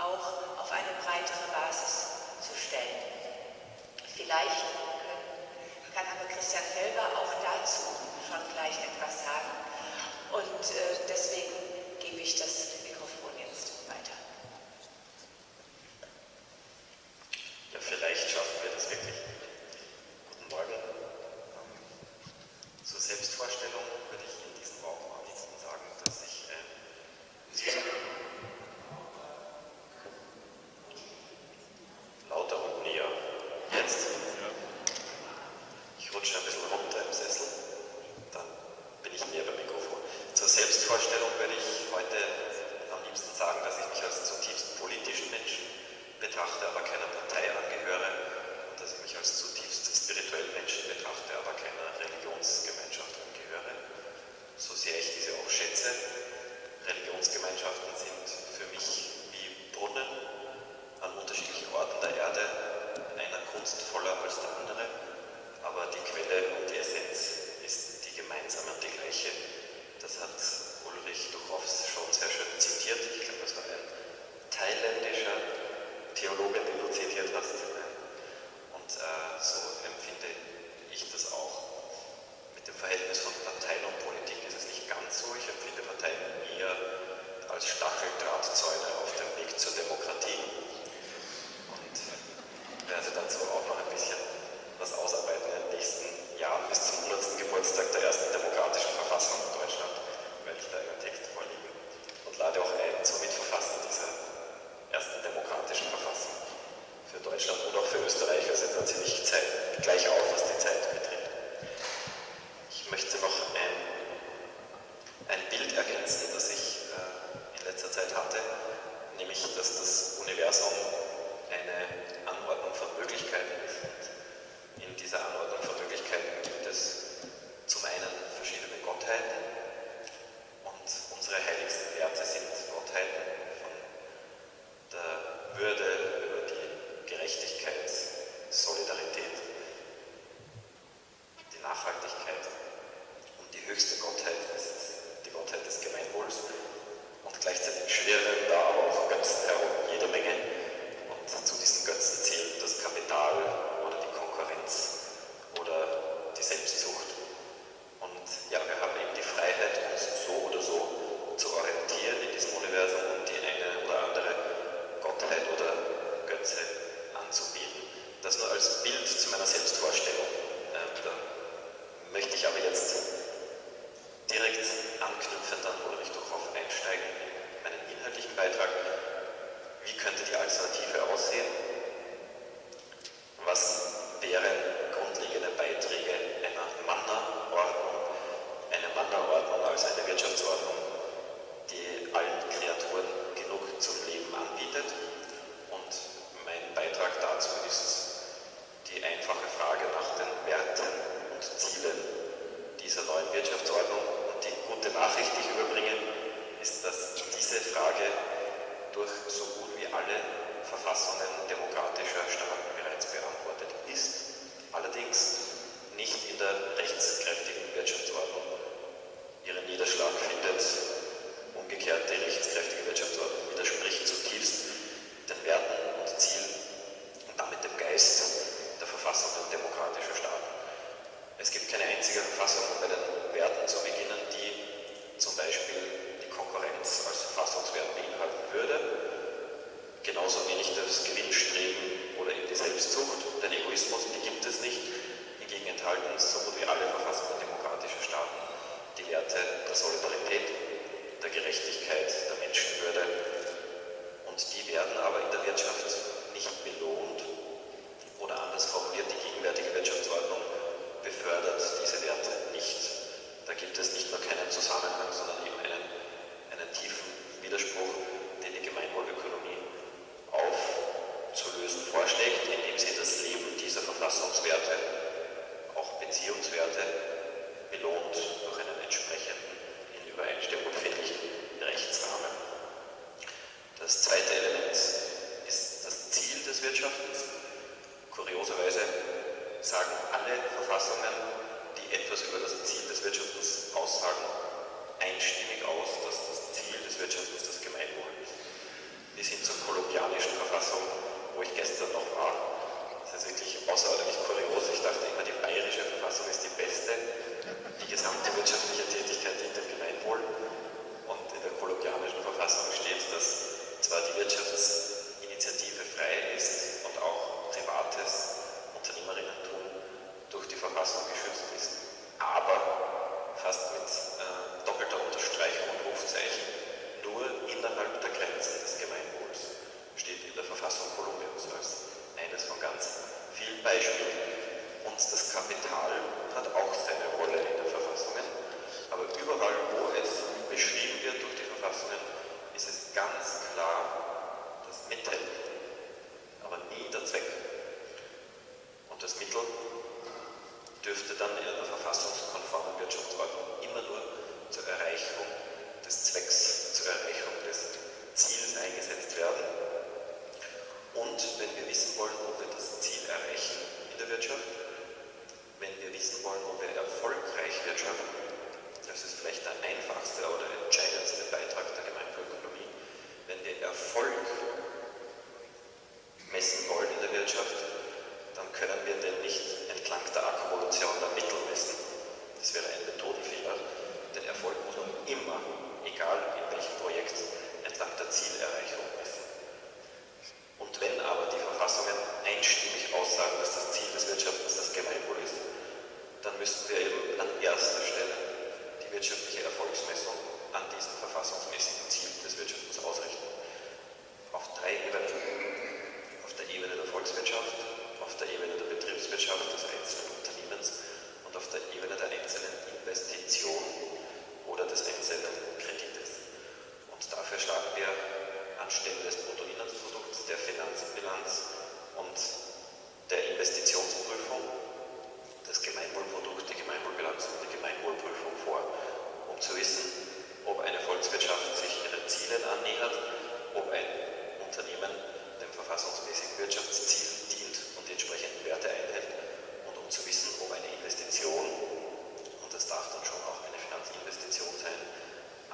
auch auf eine breitere Basis zu stellen. Vielleicht kann aber Christian Felber auch dazu schon gleich etwas sagen und deswegen gebe ich das Mikrofon jetzt weiter. Ja, vielleicht schaffen wir das wirklich. Guten Morgen. Zur Selbstvorstellung würde ich in diesem Raum am liebsten sagen, dass ich lauter und näher. Jetzt. Ich rutsche ein bisschen runter im Sessel, dann bin ich näher beim Mikrofon. Zur Selbstvorstellung würde ich heute am liebsten sagen, dass ich mich als zutiefst politischen Menschen betrachte, aber keiner Partei angehöre, und dass ich mich als zutiefst spirituellen Menschen betrachte, aber keiner Religionsgemeinschaft angehöre. So sehr ich diese auch schätze, Religionsgemeinschaften sind für mich wie Brunnen an unterschiedlichen Orten der Erde, einer kunstvoller als der andere, aber die Quelle und die Essenz ist die gemeinsame und die gleiche. Das hat Ulrich Duchows schon sehr schön zitiert. Ich glaube, das war ein thailändischer Theologe, den du zitiert hast. Und so empfinde ich das auch. Mit dem Verhältnis von Parteien und Politik ist es nicht ganz so. Ich empfinde Parteien eher als Stacheldrahtzäune auf dem Weg zur Demokratie. Und werde dazu auch noch ein bisschen was ausarbeiten in den nächsten Jahren bis zum 100. Geburtstag der ersten demokratischen Verfassung in Deutschland, werde ich da einen Text vorlegen und lade auch ein zum Mitverfassen dieser ersten demokratischen Verfassung für Deutschland und auch für Österreich. Wir sind da ziemlich gleich auf, was die Zeit betrifft. Ich möchte noch ein Bild ergänzen, das ich in letzter Zeit hatte, nämlich, dass das Universum eine Anordnung von Möglichkeiten ist. Und in dieser Anordnung von Möglichkeiten gibt es zum einen verschiedene Gottheiten, und unsere heiligsten Werte sind Gottheiten von der Würde über die Gerechtigkeit, Solidarität, die Nachhaltigkeit, und die höchste Gottheit ist die Gottheit des Gemeinwohls, und gleichzeitig schwirren da aber auch Götzen herum, jede Menge, und zu diesen Götzen zählt das Kapital oder die Konkurrenz oder die Selbstsucht. Und ja, wir haben eben die Freiheit, uns so oder so zu orientieren in diesem Universum und die eine oder andere Gottheit oder Götze anzubieten. Das nur als Bild zu meiner Selbstvorstellung. Da möchte ich aber jetzt direkt anknüpfend an Ulrich Duchow einsteigen in meinen inhaltlichen Beitrag. Wie könnte die Alternative aussehen? Was wären grundlegende Beiträge einer Manna-Ordnung? Eine Manna-Ordnung als eine Wirtschaftsordnung, die allen Kreaturen genug zum Leben anbietet. Und mein Beitrag dazu ist die einfache Frage nach den Werten und Zielen dieser neuen Wirtschaftsordnung. Und die gute Nachricht, die ich überbringe, ist, dass diese Frage durch so gut wie alle Verfassungen demokratischer Staaten bereits beantwortet ist, allerdings nicht in der rechtskräftigen Wirtschaftsordnung ihren Niederschlag findet. Umgekehrt, die rechtskräftige Wirtschaftsordnung widerspricht zutiefst den Werten und Zielen und damit dem Geist der Verfassungen demokratischer Staaten. Es gibt keine einzige Verfassung, um bei den Werten zu beginnen, die zum Beispiel die Konkurrenz als Verfassungswert beinhalten würde. Genauso wenig das Gewinnstreben oder eben die Selbstsucht, den Egoismus, die gibt es nicht. Hingegen enthalten so gut wie alle Verfassungen demokratischer Staaten die Werte der Solidarität, der Gerechtigkeit, der Menschenwürde, und die werden aber in der Wirtschaft nicht belohnt, oder anders formuliert, die gegenwärtige Wirtschaftsordnung befördert diese Werte nicht. Da gibt es nicht nur keinen Zusammenhang, sondern eben einen tiefen Widerspruch, den die Gemeinwohlökonomie aufzulösen vorschlägt, indem sie das Leben dieser Verfassungswerte, auch Beziehungswerte, belohnt durch einen entsprechenden, in Übereinstimmung befindlichen Rechtsrahmen. Das zweite Element ist das Ziel des Wirtschaftens. Kurioserweise sagen alle Verfassungen, die etwas über das Ziel des Wirtschaftens aussagen, einstimmig aus, dass das Ziel des Wirtschaftens das Gemeinwohl ist. Bis hin zur kolumbianischen Verfassung, wo ich gestern noch war. Das ist wirklich außerordentlich kurios. Ich dachte immer, die bayerische Verfassung ist die beste. Die gesamte wirtschaftliche Tätigkeit dient dem Gemeinwohl. Und in der kolumbianischen Verfassung steht, dass zwar die Wirtschaftsinitiative frei ist und auch privates Unternehmerinnentum durch die Verfassung geschützt ist, aber fast mit doppelter Unterstreichung und Rufzeichen nur innerhalb der Grenzen des Gemeinwohls steht in der Verfassung Kolumbiens als eines von ganz vielen Beispielen. Und das Kapital hat auch seine Rolle in den Verfassungen, aber überall, wo es beschrieben wird durch die Verfassungen, ist es ganz klar das Mittel, aber nie der Zweck. Und das Mittel dürfte dann in einer verfassungskonformen Wirtschaftsordnung immer nur zur Erreichung des Zwecks, zur Erreichung des Ziels eingesetzt werden. Und wenn wir wissen wollen, ob wir das Ziel erreichen in der Wirtschaft, wenn wir wissen wollen, ob wir erfolgreich wirtschaften, das ist vielleicht der einfachste oder entscheidendste Beitrag der Gemeinwohlökonomie, wenn wir Erfolg messen wollen in der Wirtschaft, dann können wir den nicht entlang der Akkumulation der Mittel messen. Das wäre ein Methodenfehler. Den Erfolg muss man immer, egal in welchem Projekt, entlang der Zielerreichung messen. Und wenn aber die Verfassungen einstimmig aussagen, dass das Ziel des Wirtschaftens das Gemeinwohl ist, dann müssten wir eben an erster Stelle die wirtschaftliche Erfolgsmessung an diesem verfassungsmäßigen Ziel des Wirtschaftens ausrichten. Auf 3 Ebenen. Auf der Ebene der Volkswirtschaft, auf der Ebene der Betriebswirtschaft des einzelnen Unternehmens und auf der Ebene der einzelnen Investition oder des einzelnen Kredites. Und dafür schlagen wir anstelle des Bruttoinlandsprodukts, der Finanzbilanz und der Investitionsprüfung das Gemeinwohlprodukt, die Gemeinwohlbilanz und die Gemeinwohlprüfung vor, um zu wissen, ob eine Volkswirtschaft sich ihren Zielen annähert, ob ein Unternehmen dem verfassungsmäßigen Wirtschaftsziel dient und die entsprechenden Werte einhält und um zu wissen, ob eine Investition, und das darf dann schon auch eine Finanzinvestition sein,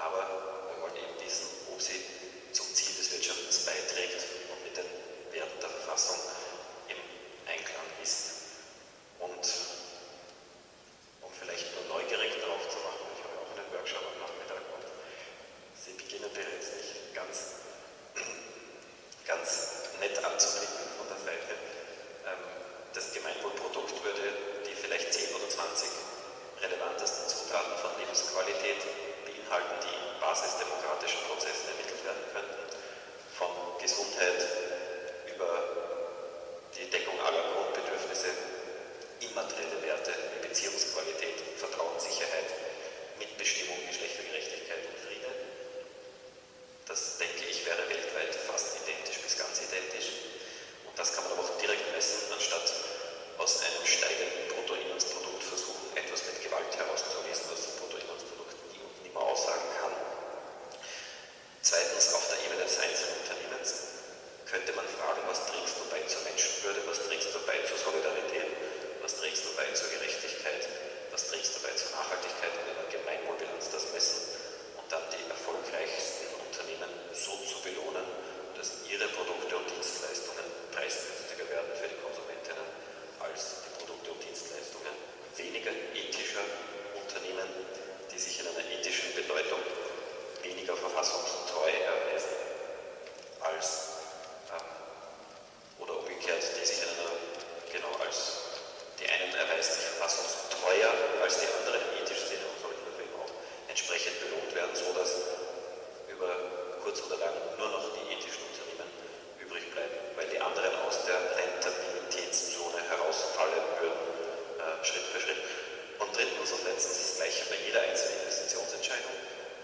aber wir wollen eben wissen, ob sie zum Ziel des Wirtschaftens beiträgt und mit den Werten der Verfassung im Einklang ist. Und um vielleicht nur neugierig darauf zu machen, ich habe auch einen Workshop am Nachmittag und Sie beginnen bereits nicht ganz nett anzublicken von der Seite. Das Gemeinwohlprodukt würde die vielleicht 10 oder 20 relevantesten Zutaten von Lebensqualität beinhalten, die in basisdemokratischen Prozessen ermittelt werden könnten, von Gesundheit über die Deckung aller Grundbedürfnisse, immaterielle Werte wie Beziehungsqualität, Vertrauenssicherheit, Mitbestimmung, Geschlechtergerechtigkeit und Friede. Das, denke ich, wäre weltweit fast identisch bis ganz identisch. Und das kann man aber auch direkt messen, anstatt aus einem steigenden Bruttoinlandsprodukt versuchen, etwas mit Gewalt herauszulesen, was das Bruttoinlandsprodukt nie und nimmer aussagen kann. Zweitens, auf der Ebene des einzelnen Unternehmens könnte man fragen, was trägst du bei zur Menschenwürde, was trägst du bei zur Solidarität, was trägst du bei zur Gerechtigkeit, was trägst du bei zur Nachhaltigkeit und einer Gemeinwohlbilanz das messen und dann die erfolgreichsten Unternehmen so zu belohnen, dass ihre Produkte und Dienstleistungen preisgünstiger werden für die Konsumentinnen als die Produkte und Dienstleistungen weniger ethischer Unternehmen, die sich in einer ethischen Bedeutung weniger verfassungstreu erweisen als oder umgekehrt, die sich in einer, genau als die einen erweist sich verfassungstreuer als die anderen im ethischen Sinne und sollten dafür eben auch entsprechend belohnt werden, sodass über kurz oder lang nur noch die ethischen Unternehmen übrig bleiben, weil die anderen aus der Rentabilitätszone herausfallen würden, Schritt für Schritt. Und drittens und letztens das Gleiche bei jeder einzelnen Investitionsentscheidung.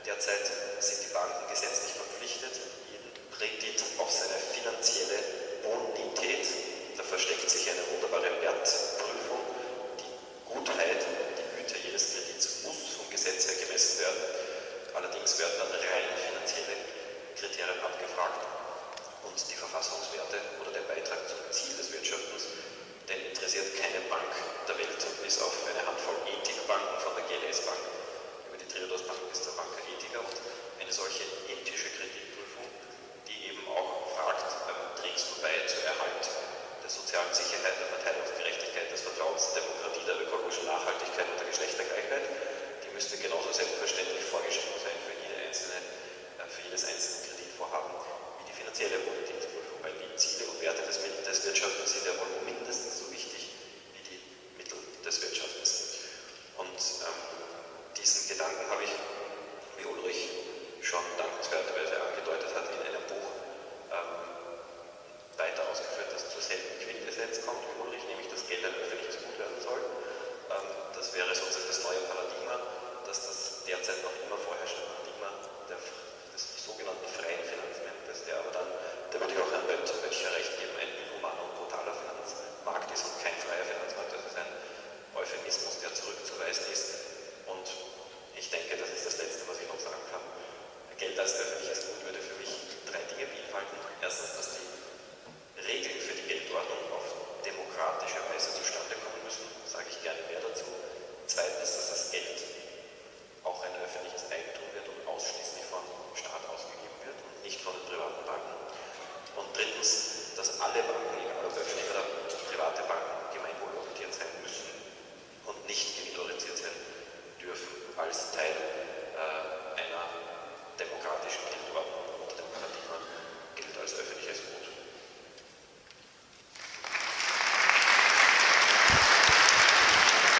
Derzeit sind die Banken gesetzlich verpflichtet, jeden Kredit auf seine finanzielle Bonität, da versteckt sich eine wunderbare Wertprüfung. Die Gutheit, die Güte jedes Kredits muss vom Gesetz her gemessen werden. Allerdings werden dann rein finanzielle Kriterien abgefragt und die Verfassungswerte oder der Beitrag zum Ziel des Wirtschaftens, den interessiert keine Bank der Welt, bis auf eine Handvoll Ethikbanken von der GLS Bank über die Triodos Bank bis zur Banca Etica und eine solche ethische Kreditprüfung, die eben auch fragt, trägst du erstens